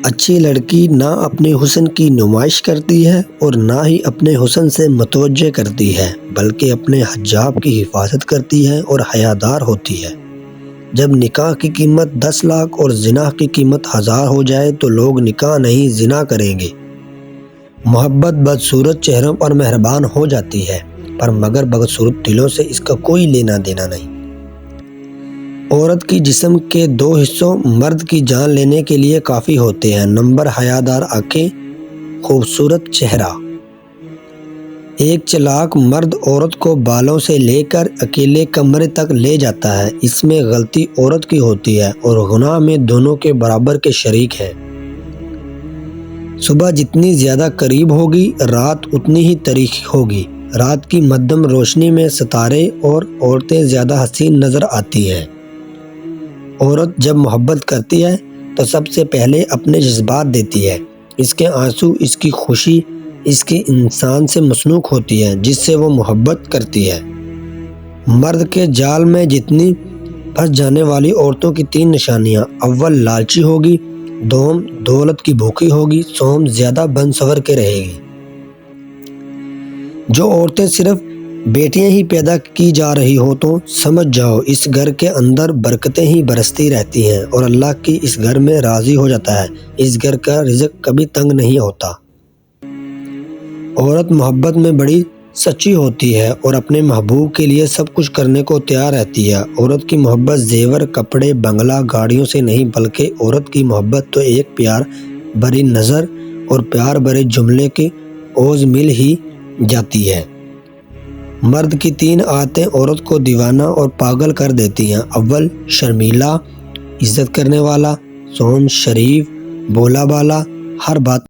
اچھی لڑکی نہ اپنے حسن کی نمائش کرتی ہے اور نہ ہی اپنے حسن سے متوجہ کرتی ہے، بلکہ اپنے حجاب کی حفاظت کرتی ہے اور حیادار ہوتی ہے۔ جب نکاح کی قیمت 10 لاکھ اور زنا کی قیمت 1000 ہو جائے تو لوگ نکاح نہیں زنا کریں گے۔ محبت بدصورت چہروں پر مہربان ہو جاتی ہے، پر مگر بدصورت دلوں سے اس کا کوئی لینا دینا نہیں۔ عورت کی جسم کے 2 حصوں مرد کی جان لینے کے لیے کافی ہوتے ہیں: نمبر حیادار آنکھیں، خوبصورت چہرہ۔ ایک چالاک مرد عورت کو بالوں سے لے کر اکیلے کمرے تک لے جاتا ہے۔ اس میں غلطی عورت کی ہوتی ہے اور گناہ میں دونوں کے برابر کے شریک ہیں۔ صبح جتنی زیادہ قریب ہوگی، رات اتنی ہی تاریک ہوگی۔ رات کی مدھم روشنی میں ستارے اور عورتیں زیادہ حسین نظر آتی ہیں۔ عورت جب محبت کرتی ہے تو سب سے پہلے اپنے جذبات دیتی ہے۔ اس کے آنسو، اس کی خوشی، اس کے انسان سے مصنوع ہوتی ہے جس سے وہ محبت کرتی ہے۔ مرد کے جال میں جتنی پھنس جانے والی عورتوں کی 3 نشانیاں: اول لالچی ہوگی، دوم دولت کی بھوکی ہوگی، سوم زیادہ بن سور کے رہے گی۔ جو عورتیں صرف بیٹیاں ہی پیدا کی جا رہی ہو تو سمجھ جاؤ اس گھر کے اندر برکتیں ہی برستی رہتی ہیں اور اللہ کی اس گھر میں راضی ہو جاتا ہے۔ اس گھر کا رزق کبھی تنگ نہیں ہوتا۔ عورت محبت میں بڑی سچی ہوتی ہے اور اپنے محبوب کے لیے سب کچھ کرنے کو تیار رہتی ہے۔ عورت کی محبت زیور، کپڑے، بنگلہ، گاڑیوں سے نہیں، بلکہ عورت کی محبت تو ایک پیار بھری نظر اور پیار بھرے جملے کی اوز مل ہی جاتی ہے۔ مرد کی 3 عادتیں عورت کو دیوانہ اور پاگل کر دیتی ہیں: اول شرمیلا، عزت کرنے والا، دوم شریف، بولا بالا، ہر بات